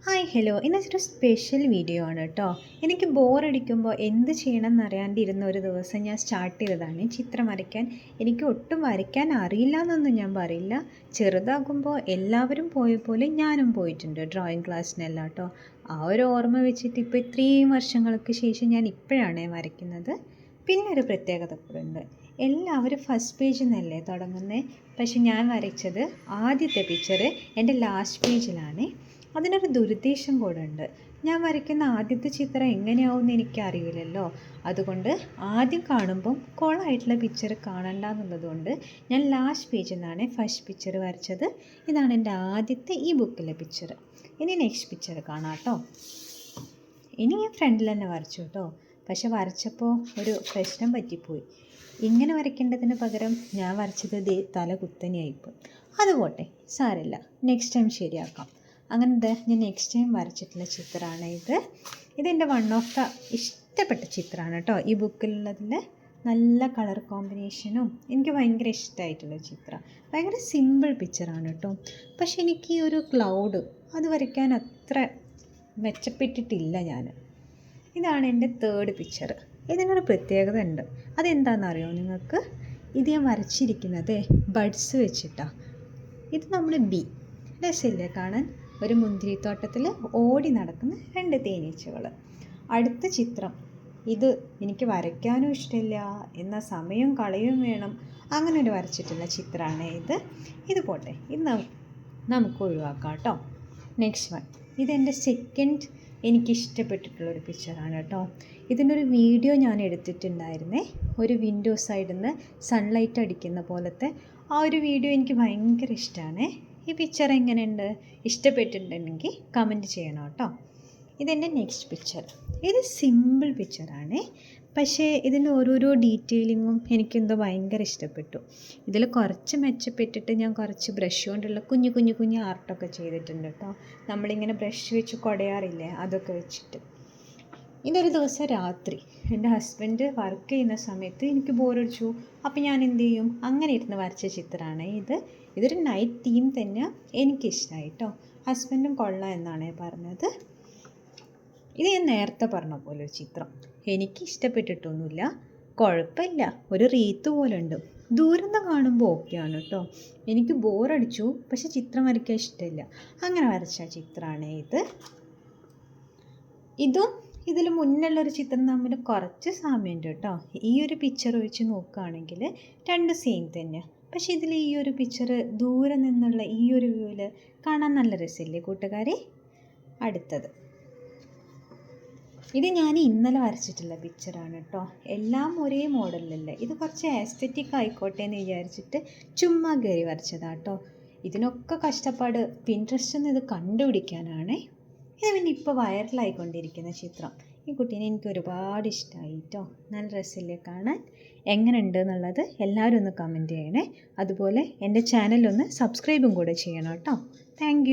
Hi hello ഇന്നൊരു special video ആണ് കേട്ടോ. എനിക്ക് ബോറടിക്കുമ്പോൾ എന്ത് ചെയ്യണം എന്നറിയാണ്ടിരുന്ന ഒരു ദിവസം ഞാൻ സ്റ്റാർട്ട് ചെയ്തതാണ് ചിത്രം വരയ്ക്കാൻ. എനിക്ക് ഒട്ടും വരയ്ക്കാൻ അറിയില്ല എന്നൊന്നും ഞാൻ പറയില്ല. ചെറുതാകുമ്പോൾ എല്ലാവരും പോയ പോലെ ഞാനും പോയിട്ടുണ്ട് ഡ്രോയിങ് ക്ലാസ്സിനെല്ലാം കേട്ടോ. ആ ഒരു ഓർമ്മ വെച്ചിട്ട് ഇപ്പോൾ ഇത്രയും വർഷങ്ങൾക്ക് ശേഷം ഞാൻ ഇപ്പോഴാണ് വരയ്ക്കുന്നത്. പിന്നെ ഒരു പ്രത്യേകത കൂടെ ഉണ്ട്. എല്ലാവരും ഫസ്റ്റ് പേജിൽ നിന്നല്ലേ തുടങ്ങുന്നത്, പക്ഷെ ഞാൻ വരച്ചത് ആദ്യത്തെ പിക്ചർ എൻ്റെ ലാസ്റ്റ് പേജിലാണ്. അതിനൊരു ദുരുദ്ദേശം കൂടെ ഉണ്ട്. ഞാൻ വരയ്ക്കുന്ന ആദ്യത്തെ ചിത്രം എങ്ങനെയാവുമെന്ന് എനിക്കറിയില്ലല്ലോ. അതുകൊണ്ട് ആദ്യം കാണുമ്പം കോളായിട്ടുള്ള പിക്ചർ കാണണ്ട എന്നുള്ളതുകൊണ്ട് ഞാൻ ലാസ്റ്റ് പേജിൽ നിന്നാണ് ഫസ്റ്റ് പിക്ചർ വരച്ചത്. ഇതാണ് എൻ്റെ ആദ്യത്തെ ഈ ബുക്കിലെ പിക്ചർ. ഇനി നെക്സ്റ്റ് പിക്ചർ കാണാം കേട്ടോ. ഇനി ഞാൻ ഫ്രണ്ടിൽ തന്നെ വരച്ചു കേട്ടോ. പക്ഷെ വരച്ചപ്പോൾ ഒരു പ്രശ്നം പറ്റിപ്പോയി. ഇങ്ങനെ വരയ്ക്കേണ്ടതിന് പകരം ഞാൻ വരച്ചത് തല കുത്തനെയായിപ്പോയി. അതുപോട്ടെ, സാരമില്ല, നെക്സ്റ്റ് ടൈം ശരിയാക്കാം. അങ്ങനത്തെ ഞാൻ നെക്സ്റ്റ് ടൈം വരച്ചിട്ടുള്ള ചിത്രമാണ് ഇത്. ഇതെൻ്റെ വൺ ഓഫ് ദ ഇഷ്ടപ്പെട്ട ചിത്രമാണ് കേട്ടോ. ഈ ബുക്കിലുള്ളതിൽ നല്ല കളർ കോമ്പിനേഷനും എനിക്ക് ഭയങ്കര ഇഷ്ടമായിട്ടുള്ള ചിത്രം. ഭയങ്കര സിമ്പിൾ പിക്ചറാണ് കേട്ടോ. പക്ഷെ എനിക്ക് ഈ ഒരു ക്ലൗഡ് അത് വരയ്ക്കാൻ അത്ര മെച്ചപ്പെട്ടിട്ടില്ല ഞാൻ. ഇതാണ് എൻ്റെ തേർഡ് പിക്ചർ. ഇതിനൊരു പ്രത്യേകത ഉണ്ട്. അതെന്താണെന്നറിയോ നിങ്ങൾക്ക്? ഇത് ഞാൻ വരച്ചിരിക്കുന്നത് ബഡ്സ് വെച്ചിട്ടാണ്. ഇത് നമ്മുടെ ബി രസമില്ലേ കാണാൻ? ഒരു മുന്തിരിത്തോട്ടത്തിൽ ഓടി നടക്കുന്ന രണ്ട് തേനീച്ചകൾ. അടുത്ത ചിത്രം ഇത് എനിക്ക് വരയ്ക്കാനും ഇഷ്ടമില്ല, എന്നാൽ സമയം കളയും വേണം, അങ്ങനെ ഒരു വരച്ചിട്ടുള്ള ചിത്രമാണ് ഇത്. ഇത് പോട്ടെ, ഇത് നമുക്ക് ഒഴിവാക്കാം കേട്ടോ. നെക്സ്റ്റ് വൺ, ഇതെൻ്റെ സെക്കൻഡ് എനിക്കിഷ്ടപ്പെട്ടിട്ടുള്ളൊരു പിക്ചറാണ് കേട്ടോ. ഇതിനൊരു വീഡിയോ ഞാൻ എടുത്തിട്ടുണ്ടായിരുന്നേ. ഒരു വിൻഡോ സൈഡിൽ നിന്ന് സൺലൈറ്റ് അടിക്കുന്ന പോലത്തെ ആ ഒരു വീഡിയോ എനിക്ക് ഭയങ്കര ഇഷ്ടമാണ്. ഈ പിക്ചർ എങ്ങനെയുണ്ട്? ഇഷ്ടപ്പെട്ടിട്ടുണ്ടെങ്കിൽ കമൻറ്റ് ചെയ്യണം കേട്ടോ. ഇതെൻ്റെ നെക്സ്റ്റ് പിക്ചർ. ഇത് സിമ്പിൾ പിക്ചറാണ്, പക്ഷേ ഇതിൻ്റെ ഓരോരോ ഡീറ്റെയിലിങ്ങും എനിക്കെന്തോ ഭയങ്കര ഇഷ്ടപ്പെട്ടു. ഇതിൽ കുറച്ച് മെച്ചപ്പെട്ടിട്ട് ഞാൻ കുറച്ച് ബ്രഷ് കൊണ്ടുള്ള കുഞ്ഞു കുഞ്ഞു കുഞ്ഞു ആർട്ടൊക്കെ ചെയ്തിട്ടുണ്ട് കേട്ടോ. നമ്മളിങ്ങനെ ബ്രഷ് വെച്ച് കുടയാറില്ലേ, അതൊക്കെ വെച്ചിട്ട്. ഇതൊരു ദിവസം രാത്രി എൻ്റെ ഹസ്ബൻഡ് വർക്ക് ചെയ്യുന്ന സമയത്ത് എനിക്ക് ബോറടിച്ചു. അപ്പോൾ ഞാൻ എന്ത് ചെയ്യും, അങ്ങനെ ഇരുന്ന് വരച്ച ചിത്രമാണ് ഇത്. ഇതൊരു നൈറ്റ് തീം തന്നെ എനിക്കിഷ്ടമായി കേട്ടോ. ഹസ്ബൻഡും കൊള്ളാം എന്നാണ് പറഞ്ഞത്. ഇത് ഞാൻ നേരത്തെ പറഞ്ഞ പോലെ ഒരു ചിത്രം എനിക്ക് ഇഷ്ടപ്പെട്ടിട്ടൊന്നുമില്ല, കുഴപ്പമില്ല, ഒരു റീത്ത് പോലെ ഉണ്ട്. ദൂരം നിന്ന് കാണുമ്പോൾ ഓക്കെയാണ് കേട്ടോ. എനിക്ക് ബോറടിച്ചു, പക്ഷെ ചിത്രം വരയ്ക്കാൻ ഇഷ്ടമില്ല, അങ്ങനെ വരച്ച ചിത്രമാണ് ഇത്. ഇതും ഇതിൽ മുന്നുള്ളൊരു ചിത്രം തമ്മിൽ കുറച്ച് സാമ്യമുണ്ട് കേട്ടോ. ഈ ഒരു പിക്ചർ വെച്ച് നോക്കുകയാണെങ്കിൽ രണ്ട് സെയിം തന്നെ. പക്ഷേ ഇതിൽ ഈ ഒരു പിക്ചർ ദൂരെ നിന്നുള്ള ഈ ഒരു വ്യൂവിൽ കാണാൻ നല്ല രസമില്ലേ കൂട്ടുകാരെ? അടുത്തത് ഇത് ഞാൻ ഇന്നലെ വരച്ചിട്ടുള്ള പിക്ചറാണ് കേട്ടോ. എല്ലാം ഒരേ മോഡലിലല്ലേ, ഇത് കുറച്ച് ആസ്തെറ്റിക് ആയിക്കോട്ടെ എന്ന് വിചാരിച്ചിട്ട് ചുമ്മാ കയറി വരച്ചതാട്ടോ. ഇതിനൊക്കെ കഷ്ടപ്പാട് പിൻട്രസ്റ്റിൽ നിന്ന് ഇത് കണ്ടുപിടിക്കാനാണ്. ഇത് പിന്നെ ഇപ്പോൾ വൈറലായിക്കൊണ്ടിരിക്കുന്ന ചിത്രം. ഈ കുട്ടീനെ എനിക്ക് ഒരുപാട് ഇഷ്ടമായി കേട്ടോ. നല്ല രസമില്ലേ കാണാൻ? എങ്ങനെ ഉണ്ട് എന്നുള്ളത് എല്ലാവരും ഒന്ന് കമൻറ്റ് ചെയ്യണേ. അതുപോലെ എൻ്റെ ചാനലൊന്ന് സബ്സ്ക്രൈബും കൂടെ ചെയ്യണം കേട്ടോ. താങ്ക്